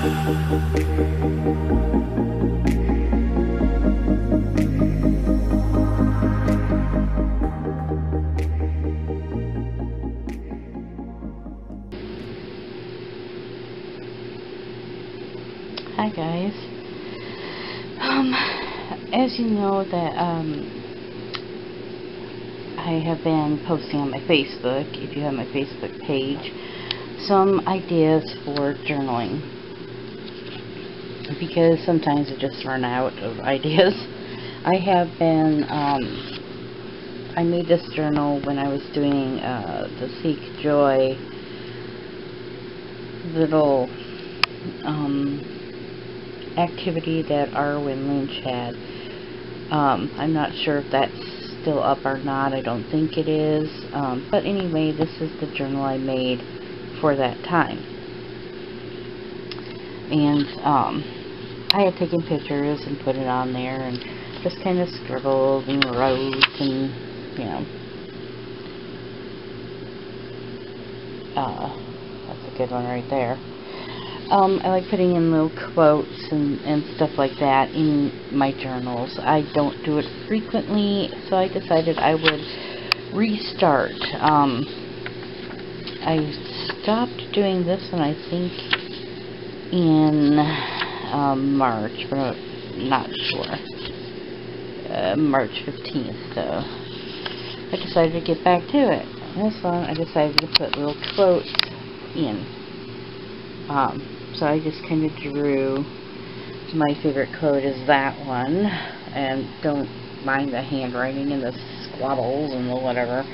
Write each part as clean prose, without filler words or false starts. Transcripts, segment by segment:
Hi guys. As you know that I have been posting on my Facebook, if you have my Facebook page, some ideas for journaling, because sometimes I just run out of ideas. I have been I made this journal when I was doing the Seek Joy little activity that Arwen Lynch had. I'm not sure if that's still up or not. I don't think it is. But anyway, this is the journal I made for that time. And I had taken pictures and put it on there and just kind of scribbled and wrote and, you know, that's a good one right there. I like putting in little quotes and stuff like that in my journals. I don't do it frequently, so I decided I would restart. I stopped doing this one, I think, in March, but I'm not sure. March 15th, so I decided to get back to it. This one, I decided to put little quotes in. So I just kind of drew. My favorite quote is that one, and don't mind the handwriting and the squabbles and the whatever.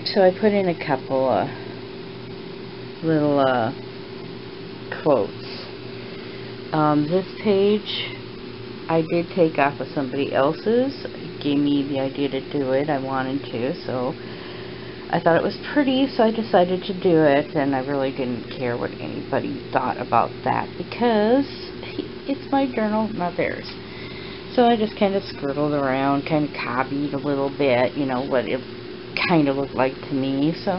So I put in a couple of little quotes. This page I did take off of somebody else's. It gave me the idea to do it. I wanted to, so I thought it was pretty, so I decided to do it, and I really didn't care what anybody thought about that, because it's my journal, not theirs. So I just kind of scribbled around, kind of copied a little bit, you know, what it kind of looked like to me, so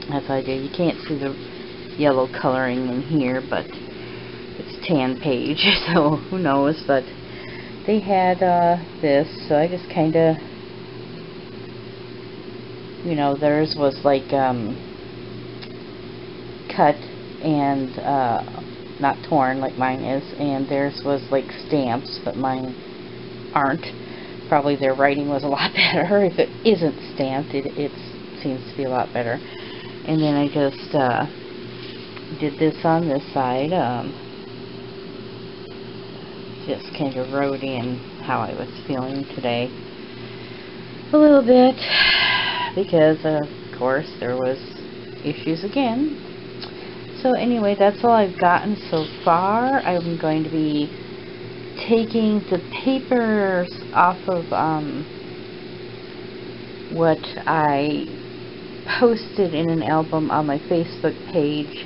that's what I did. You can't see the yellow coloring in here, but it's tan page, so who knows, but they had this, so I just kind of, you know, theirs was like cut and not torn like mine is, and theirs was like stamps, but mine aren't. Probably their writing was a lot better. If it isn't stamped, it seems to be a lot better. And then I just did this on this side. Just kind of wrote in how I was feeling today a little bit, because of course there was issues again. So anyway, that's all I've gotten so far. I'm going to be taking the papers off of what I posted in an album on my Facebook page,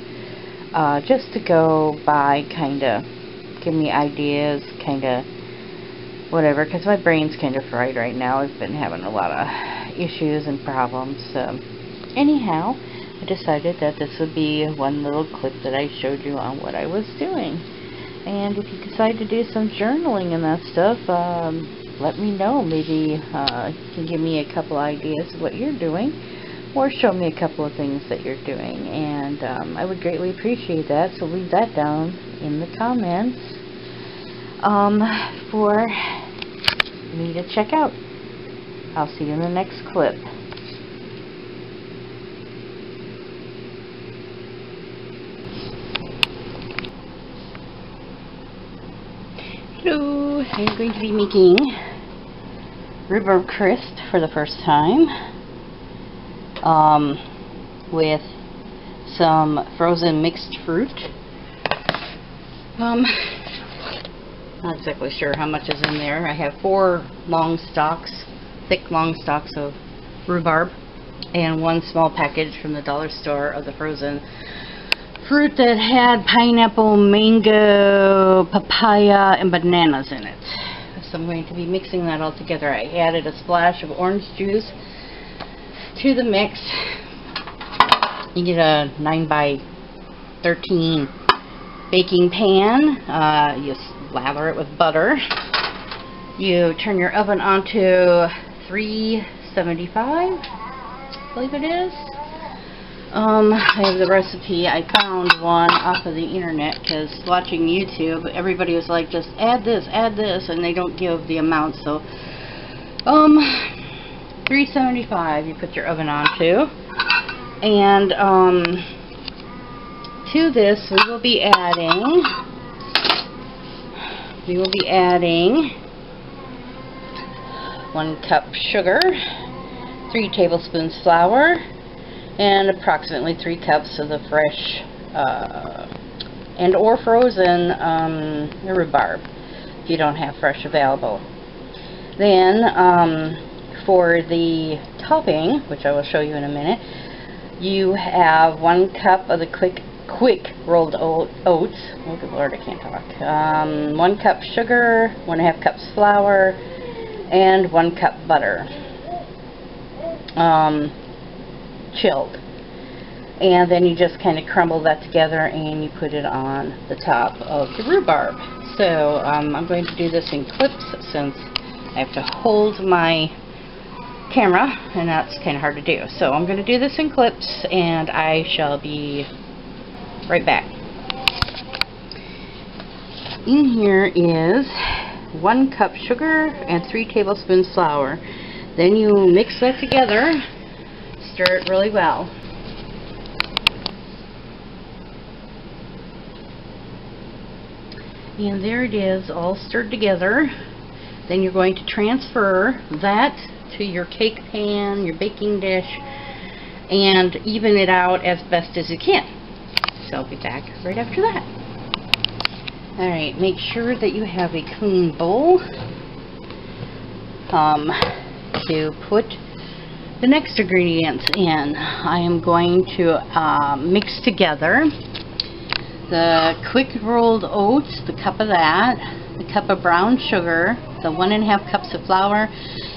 just to go by, kind of give me ideas, kind of whatever, because my brain's kind of fried right now. I've been having a lot of issues and problems. So anyhow, I decided that this would be one little clip that I showed you on what I was doing. And if you decide to do some journaling and that stuff, let me know. Maybe you can give me a couple ideas of what you're doing, or show me a couple of things that you're doing, and I would greatly appreciate that. So leave that down in the comments for me to check out. I'll see you in the next clip. Hello, I'm going to be making Rhubarb Crisp for the first time, with some frozen mixed fruit. Not exactly sure how much is in there. I have 4 long stalks, thick long stalks of rhubarb, and 1 small package from the dollar store of the frozen fruit that had pineapple, mango, papaya, and bananas in it. So I'm going to be mixing that all together. I added a splash of orange juice to the mix. You get a 9 by 13 baking pan. You lather it with butter. You turn your oven on to 375, I believe it is. I have the recipe. I found one off of the internet because watching YouTube, everybody was like, just add this, and they don't give the amount. So 375 you put your oven on to. And to this we will be adding 1 cup sugar, 3 tablespoons flour, and approximately 3 cups of the fresh and or frozen rhubarb if you don't have fresh available. Then for the topping, which I will show you in a minute, you have 1 cup of the quick rolled oats. Oh good Lord, I can't talk. 1 cup sugar, 1.5 cups flour, and 1 cup butter, chilled. And then you just kind of crumble that together and you put it on the top of the rhubarb. So I'm going to do this in clips since I have to hold my camera and that's kind of hard to do. So I'm going to do this in clips and I shall be right back. In here is 1 cup sugar and 3 tablespoons flour. Then you mix that together, stir it really well. And there it is, all stirred together. Then you're going to transfer that to your cake pan, your baking dish, and even it out as best as you can. So I'll be back right after that. Alright, make sure that you have a clean bowl to put the next ingredients in. I am going to mix together the quick rolled oats, the cup of that, the cup of brown sugar, the 1.5 cups of flour,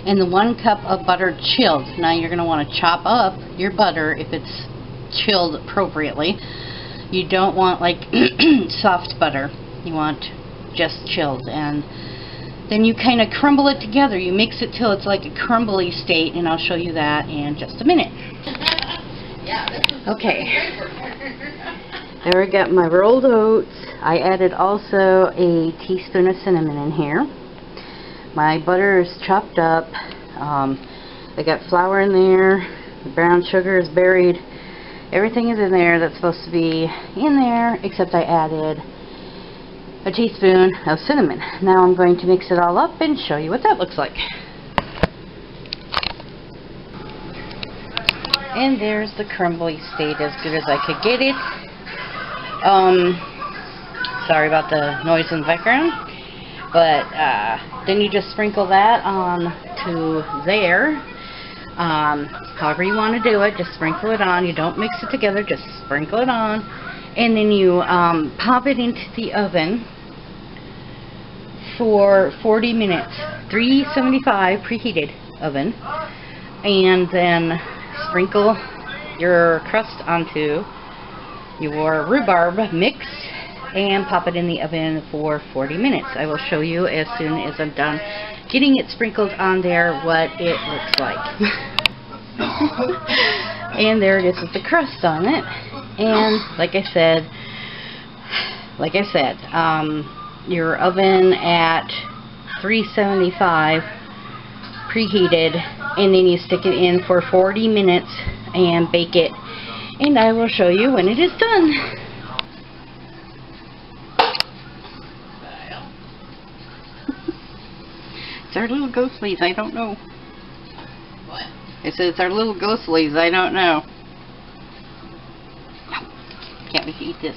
and the 1 cup of butter chilled. Now you're going to want to chop up your butter if it's chilled appropriately. You don't want like soft butter. You want just chilled. And then you kind of crumble it together. You mix it till it's like a crumbly state, and I'll show you that in just a minute. Okay. There I got my rolled oats. I added also a teaspoon of cinnamon in here. My butter is chopped up. I got flour in there. The brown sugar is buried. Everything is in there that's supposed to be in there, except I added a teaspoon of cinnamon. Now I'm going to mix it all up and show you what that looks like. And there's the crumbly state, as good as I could get it. Sorry about the noise in the background. But then you just sprinkle that on to there. However you want to do it, just sprinkle it on. You don't mix it together, just sprinkle it on. And then you pop it into the oven for 40 minutes. 375 preheated oven. And then sprinkle your crust onto your rhubarb mix and pop it in the oven for 40 minutes. I will show you as soon as I'm done getting it sprinkled on there what it looks like. And there it is with the crust on it. And like I said, your oven at 375 preheated, and then you stick it in for 40 minutes and bake it. And I will show you when it is done. It's our little ghostlies, I don't know. What? It says it's our little ghostlies, I don't know. Can't wait to eat this.